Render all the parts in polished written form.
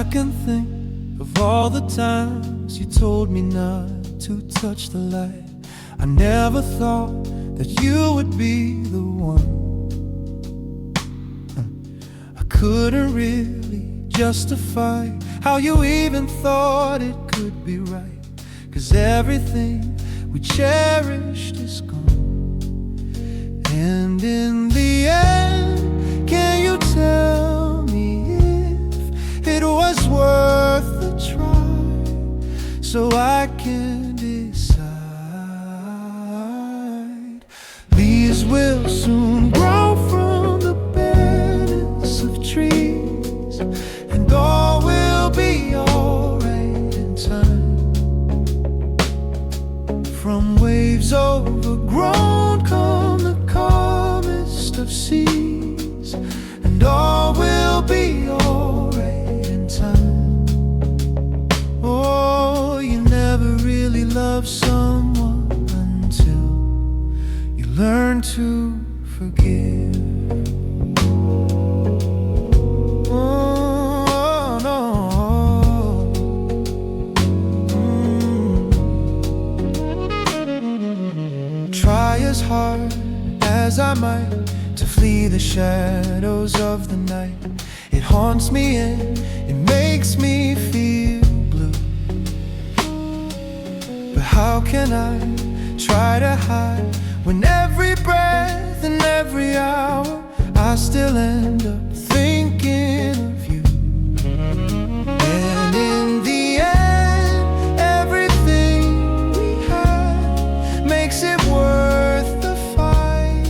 can think of all the times you told me not to touch the light. I never thought that you would be the one. I couldn't really justify how you even thought it could be right, 'cause everything we cherished is gone. And in the end, can you tell me if it was worth the try, so I can decide? Leaves will soon grow from the bareness of trees, and all will be alright in time. From waves overgrown come the calmest of seas, and all will be alright in time. Oh, you never really loved someone until you learn to forgive. Oh, no. Try as hard as I might to flee the shadows of the night. It haunts me and it makes me feel blue. But how can I try to hide when every breath and every hour I still end up thinking of you? And in the end, everything we had makes it worth the fight.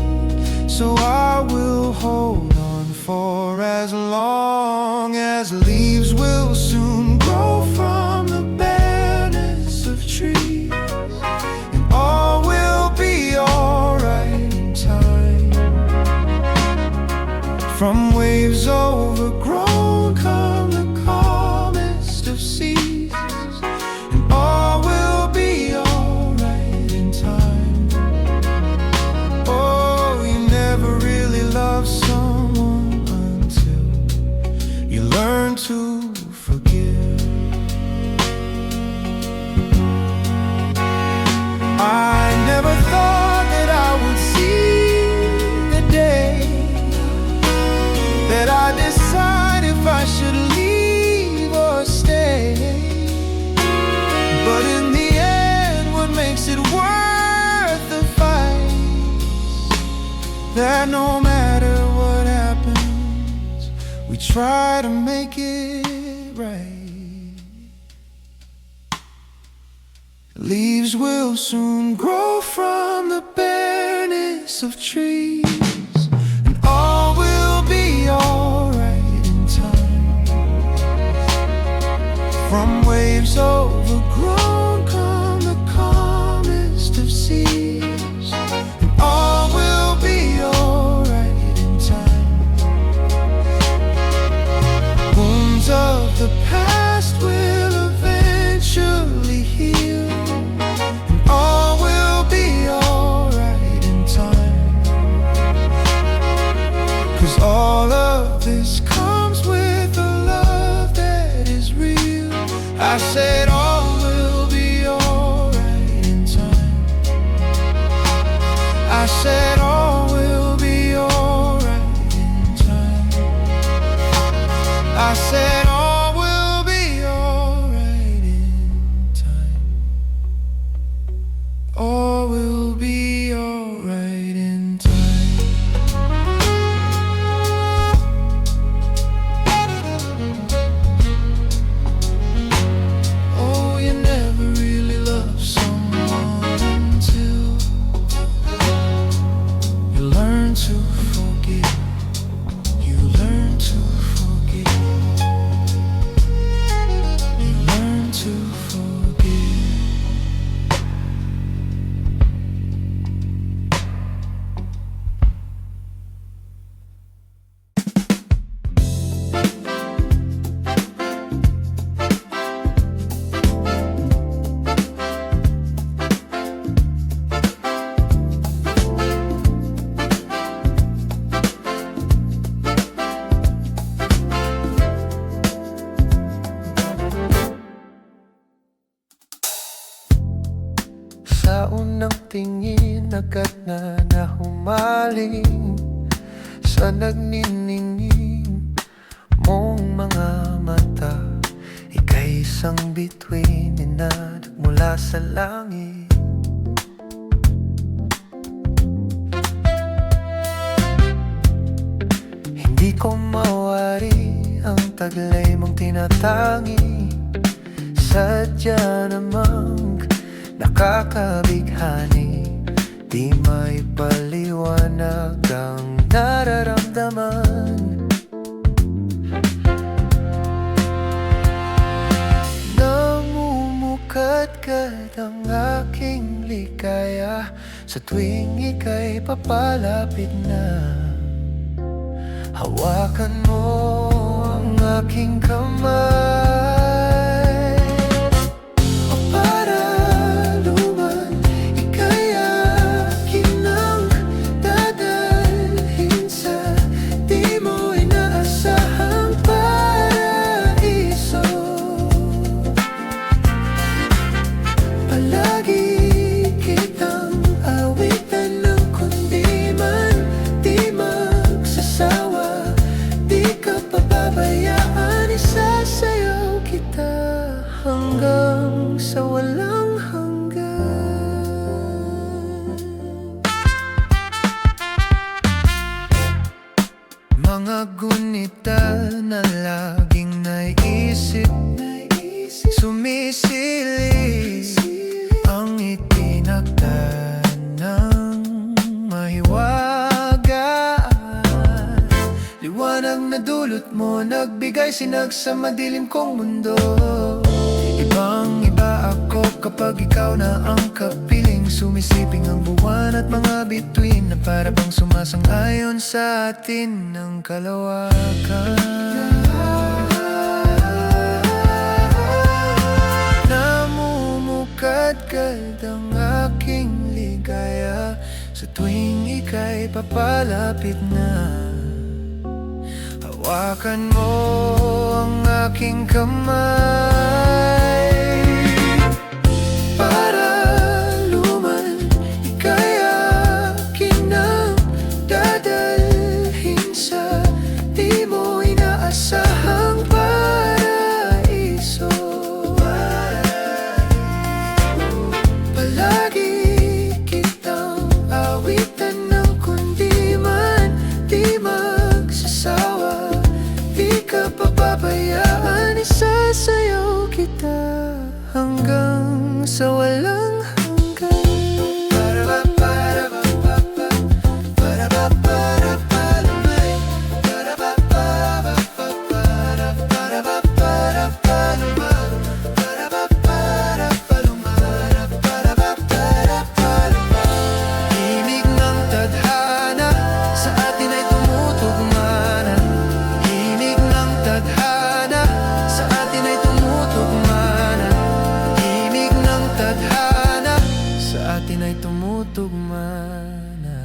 So I will hold on for as long as leaves will soon grow from the bareness of trees, and all will be alright in time. From waves overgrown come the calmest of seas, and all will be alright in time. Oh, you never really loved someone until you learn to forgive. I never thought that I would see the day that I decide if I should leave or stay. But in the end, what makes it worth the fight? That no matter what happens, we try to make it right. Leaves will soon grow from the bareness of trees, and all will be alright in time. From waves overgrown come the calmest of seas, and all will be alright in time. Wounds of the past will eventually heal, and all will be alright in time. 'Cause all of this comes with a love that is real. I said all will be alright in time. I said all will be alright in time. I said all will be alright in time. All will be alright in time. unang tingin, agad na humaling sa nagniningning mong mga mata. Ika'y isang bituin na nagmula sa langit. Hindi ko mawari ang taglay mong tinatangi. Sadya namang nakakabighani, di may paliwanag ang nararamdaman. Namumukadkad ang aking ligaya sa tuwing ika'y papalapit na. Hawakan mo ang aking kamay, o para luman ika'y akin nang dadalhin sa di mo inaasahang paraiso. Palagi kitang awitan ng kundi man di magsasawa. Pababayaan, isasayaw kita hanggang sa walang hanggan. Mga gunita na laging naisip, sumisilip ang itinakda ng mahiwagaan. Liwanag na dulot mo, nagbigay sinag sa madilim kong mundo. Ibang-iba ako kapag ikaw na ang kapiling. Sumisiping ang buwan at mga bituin na para bang sumasang-ayon sa atin ng kalawakan. Namumukadkad ang aking ligaya sa tuwing ika'y papalapit na. Hawakan mo ang aking kamay, para luman ika'y akin nang dadalhin sa di mo inaasahang paraiso. Palagi kitang awitan ng kundi man di magsasawa. Di ka pababayaan, isasayaw kita hanggang sa walang hanggan. Himig ng tadhana sa atin ay tumutugmana. Himig ng tadhana sa atin ay tumutugmana. Himig ng tadhana sa atin ay tumutugmana.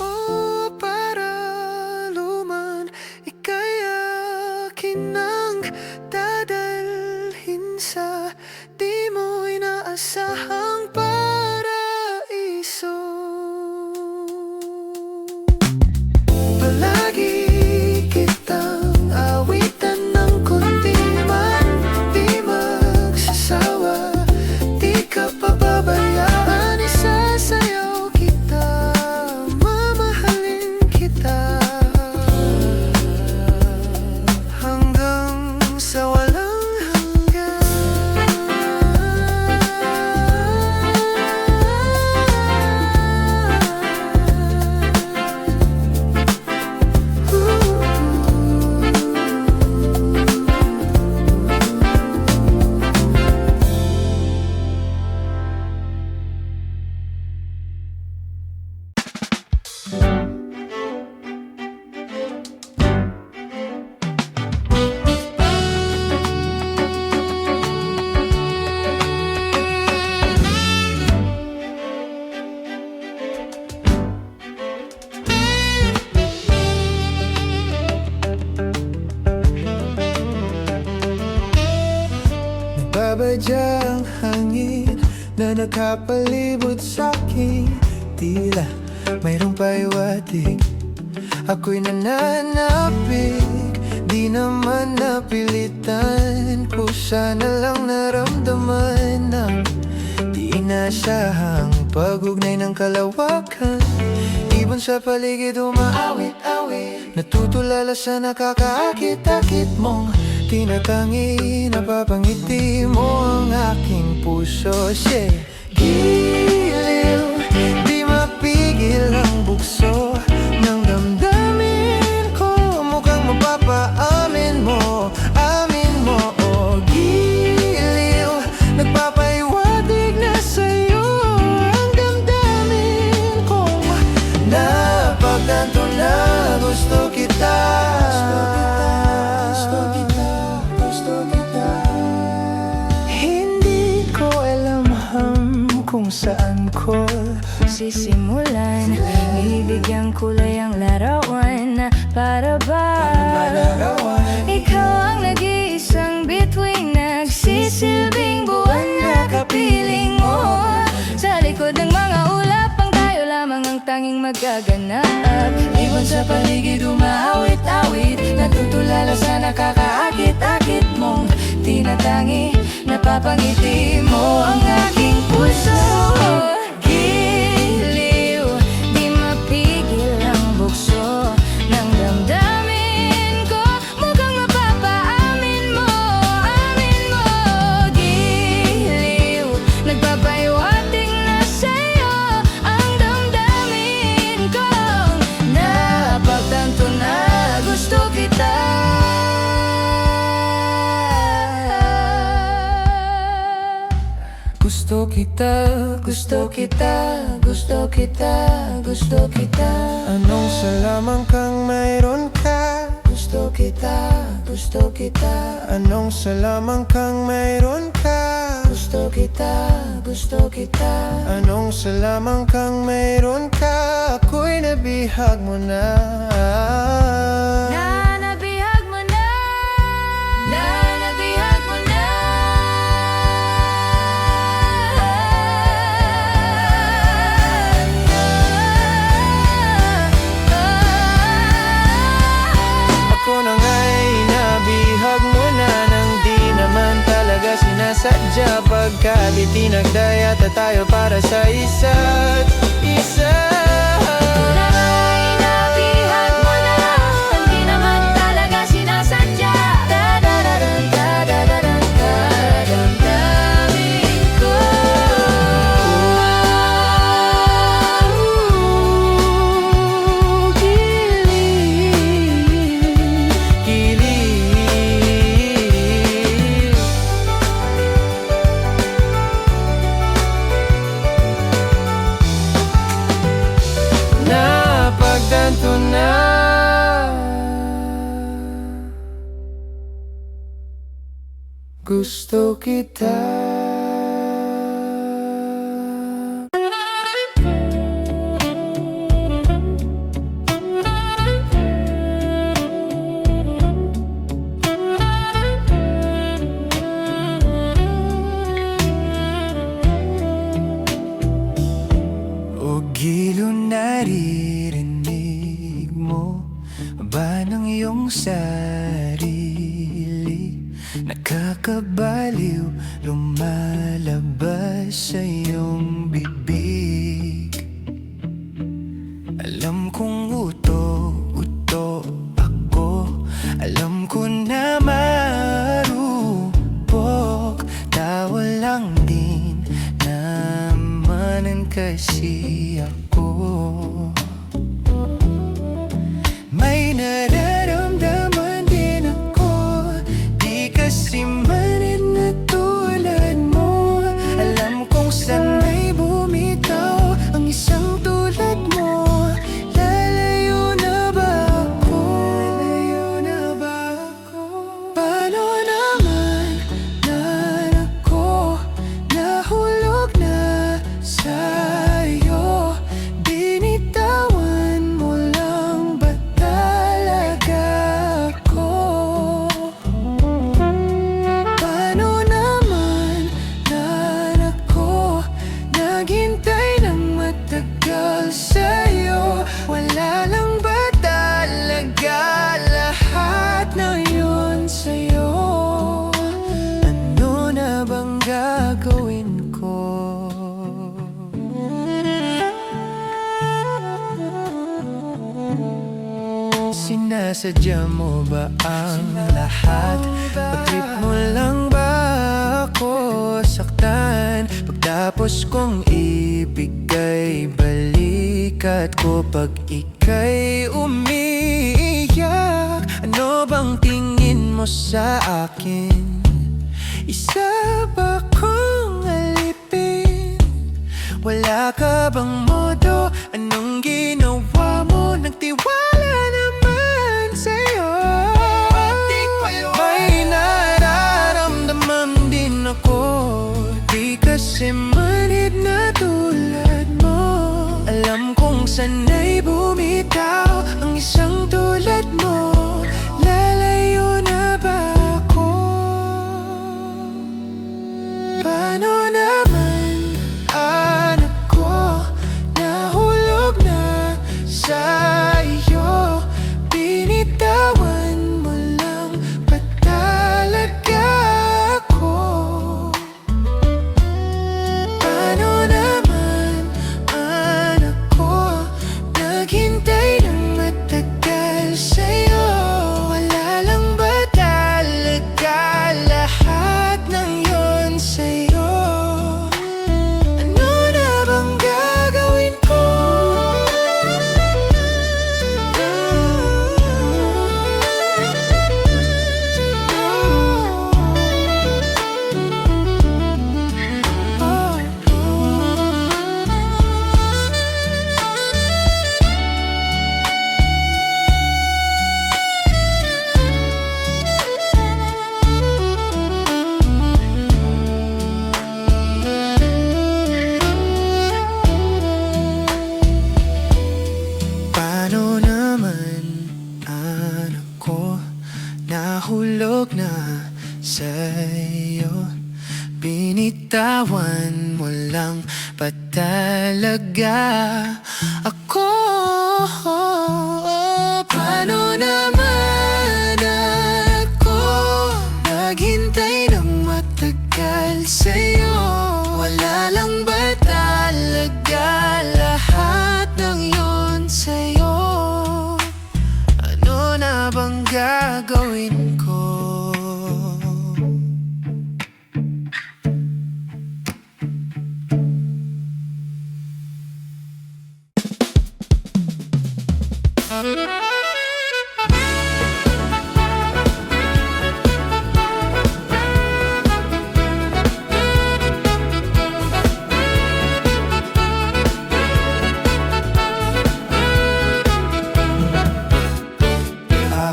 Oh, para luman ika'y akin nang dadalhin sa di mo inaasahang paraiso. Palagi kitang awitan ng kundi man di magsasawa. Di ka pababayaan, isasayaw kita, mamahalin kita hanggang sa walang hanggan. Nagbabadya ang hangin na nakapalibot sa'kin. Tila mayroong paiwatig, ako'y nananapig. Di naman napilitan, kusa na lang naramdaman ng di inaasahang pag-ugnay ng kalawakan. Ibon sa paligid umaawit-awit, natutulala sa nakakaakit-akit mong tinatangi. Napapangiti mo ang aking puso. Giliw, di mapigil ang bukso ng damdamin ko. Mukhang mapapaamin mo, amin mo. Oh, giliw, nagpapaiwatig na sa'yo ang damdamin ko. Napagtanto na gusto kita. Hindi ko alam kung saan ko sisimulan. Ibigyan kulay ang larawan na para ba ikaw ang nag-iisang bituin, nagsisilbing buwan na kapiling mo. Sa likod ng mga ulap, ang tayo lamang ang tanging magaganap. Ibon sa paligid umaawit-awit, natutulala sa nakakaakit-akit mong tinatangi. Napapangiti mo ang aking puso. Giliw, di mapigil ang bukso ng damdamin ko. Mukhang mapapaamin mo, amin mo. Giliw, nagpapaiwating na sa'yo ang damdamin ko. Napagtanto na gusto kita. Gusto kita, Gusto kita, gusto kita, gusto kita. anong sa lamang kang mayroon ka? Gusto kita, gusto kita. Anong sa lamang kang mayroon ka? Gusto kita, gusto kita. Anong sa lamang kang mayroon ka? Ako'y nabihag mo na. Nabihag mo na, nabihag mo na. Ako na nga'y nabihag mo na, nang di naman talaga sinasadya. Pagkat itinagdaya tayo para sa isa't isa. Nabihag mo na, hindi naman talaga sinasadya. Dadadadan, dadadadan, dadamdamin ko. Napagtanto na gusto kita. O gilo, naririnig mo ba ng iyong sarili? Nakakabaliw, lumalabas sa iyong bibig. Alam kong uto ako, alam ko na marupok. Tawa lang din naman kasi ako. May nararamdaman din ako, di kasi manid na tulad mo. Alam kong sana'y bumitaw ang isang tulad mo. Lalayo na ba ako? Lalayo na ba ako? Paano naman na ako nahulog na sa'yo? Sinasadya mo ba ang lahat? Pag-trip mo lang ba ako saktan? Pagtapos kong ibigay, balikat ko pag ika'y umiiyak. Ano bang tingin mo sa akin? Isa ba kong alipin? Wala ka bang modo? Anong ginawa mo? Nagtiwala naman sa'yo. May nararamdaman din ako, di kasi manid na tulad mo. Alam kong sana'y bumitaw ang isang tulad mo. Lalayo na ba ako? Paano naman, anak ko, nahulog na sa iyo? Binitawan mo lang ba talaga ako? Paano naman, anak ko, naghintay ng matagal sa'yo? Wala lang ba talaga lahat ng yon sa'yo? Ano na bang gagawin ko? Paano naman, anak ko, nahulog na sa'yo? Binitawan mo lang ba talaga ako? Paano naman ako, naghintay ng matagal sa'yo? Wala lang ba talaga lahat ng yon sa'yo? Ano na bang gagawin ko?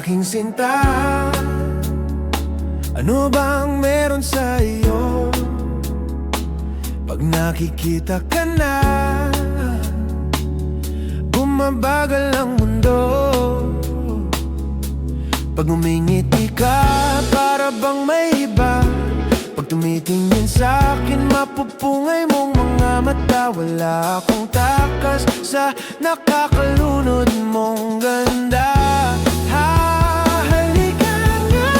Aking sinta, ano bang meron sa iyo? Pag nakikita ka na, bumabagal ang mundo. Pag umingiti ka, para bang may iba. Pag tumitingin sa akin, mapupungay mong mga mata. Wala akong takas sa nakakalunod mong ganda. Halika nga,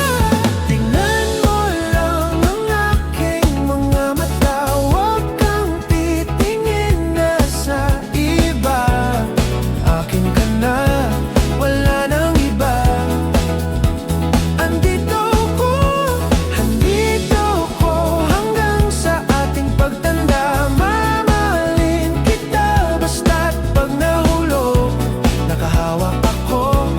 tingnan mo lang ang aking mga mata. Huwag kang titingin na sa iba. Akin ka na, wala nang iba. Andito ko hanggang sa ating pagtanda. Mamahalin kita basta't pag nahulog, nakahawak ako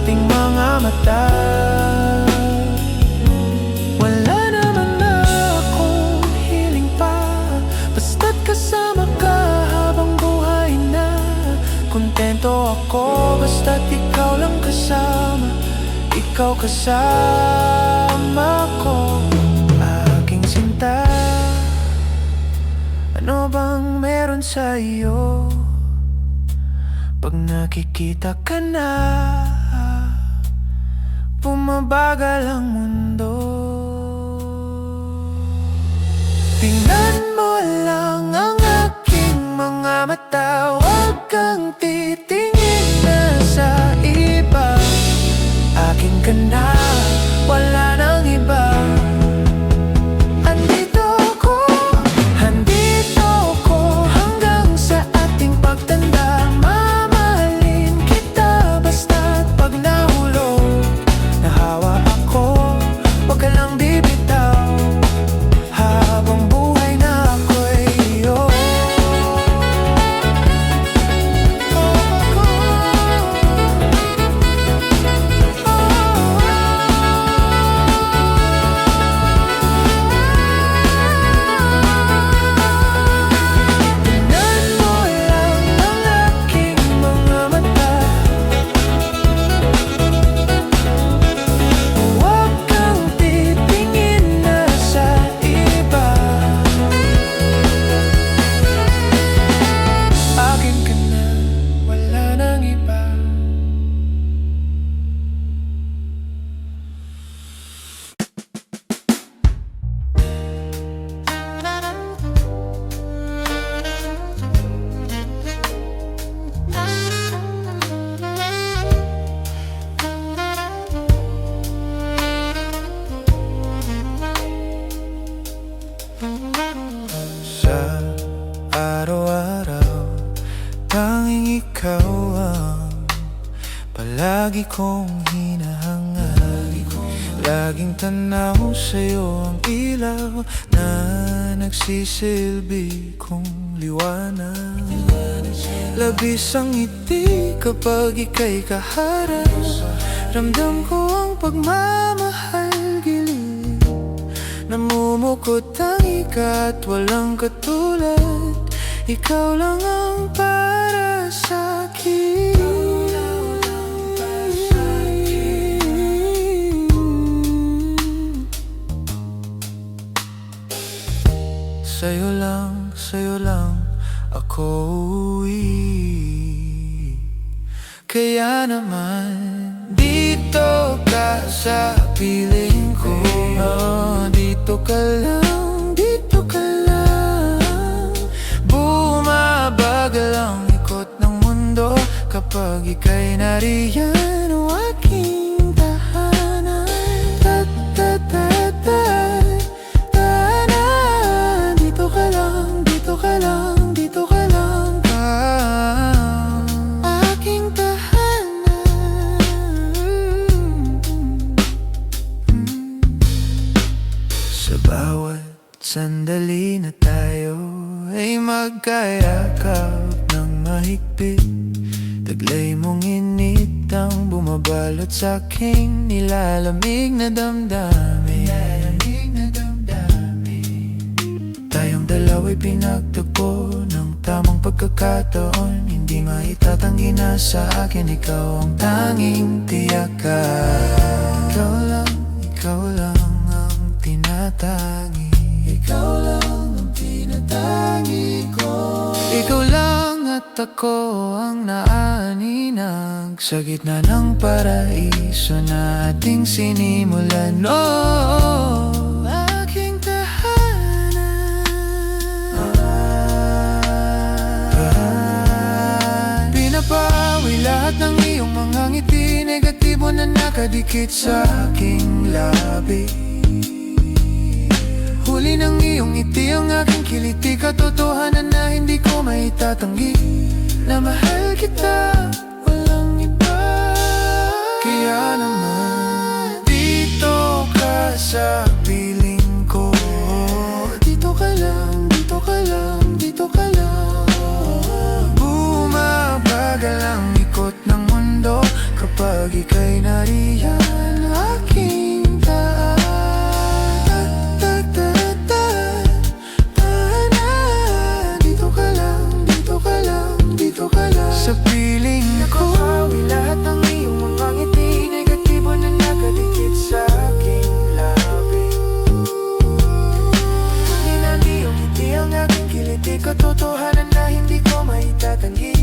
ating mga mata. Wala naman akong hiling pa, basta't kasama ka habang buhay na. Kontento ako basta't ikaw lang kasama, ikaw kasama ko. Aking sinta, ano bang meron sa iyo? Pag nakikita ka na, bumabagal ang mundo. Tingnan mo lang ang aking mga mata, huwag kang titingin na sa iba. Akin ka na, wala nang iba. Andito ako hanggang sa ating pagtanda. Mamahalin kita basta't pag nahulog, nahawa ako, huwag ka lang bibitaw. Habang buhay na ako'y iyo. Tingnan mo lang ang aking mga mata, huwag kang titingin na sa iba. Akin ka na, wala nang iba. Sa araw-araw, tanging ikaw ang palagi kong hinahangad. Laging tanaw sa'yo ang ilaw na nagsisilbi kong liwanag. Labis ang ngiti kapag ika'y kaharap, ramdam ko ang pagmamahal giliw. Namumukot ang ikat, walang katulad, ikaw lang ang para sa'kin. Sa'yo lang ako uuwi. Kaya naman dito ka sa piling ko. Dito ka lang, dito ka lang. Bumabagal ang ikot ng mundo kapag ika'y nariyan, o aking tahanan. Tahanan. Dito ka lang, dito ka lang, dito ka lang. Aking tahanan. Sa bawat sandali na tayo ay magkayakap ng mahigpit, taglay mong init ang bumabalot sa'king nilalamig na damdamin. Tayong dalawa'y pinagtagpo ng tamang pagkakataon, hindi maitatanggi na sa akin ikaw ang tanging tiyakan. Ikaw lang ang tinatangi, ikaw lang ang tinatangi ko. Ikaw lang at ako ang naaninag sa gitna ng paraiso na ating sinimulan. Oh, aking tahanan. Pinapawi lahat ng iyong mga ngiti, negatibo na nakadikit sa aking labi. Huli ng iyong ngiti ang aking kiliti, katotohanan na hindi ko maitatanggi, na mahal kita, walang iba. Kaya naman dito ka sa piling ko. Dito ka lang, dito ka lang, dito ka lang. Bumabagal ang ikot ng mundo kapag Kapag ika'y nariyan, aking dito ka lang, dito ka lang, dito ka lang. Sa piling ko, nakahawi lahat ng iyong mga ngiti. Negatibo na nakadikit sa aking labi. Ninali yung ngiti ang aking kiliti. Katotohanan na hindi ko maitatanggi.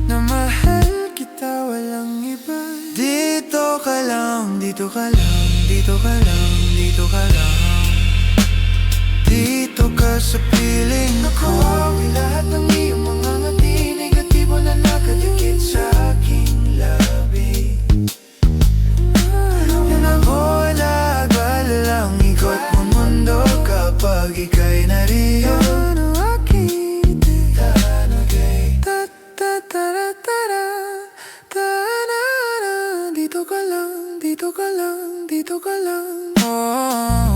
Na mahal kita, walang iba. Dito ka lang, dito ka lang, dito ka lang, dito ka lang. Dito ka sa piling ko. Nakahawi lahat ng iyong mga ngati. Negatibo na nakadikit sa aking labi. Yan ako nagwala lang, ikot mong mundo. Kapag ika'y nariyan, ang aking tanagay. Ta-ta-ta-ra-ta-ra, ta-na-na. Dito ka lang, dito ka lang, dito ka lang. Oh.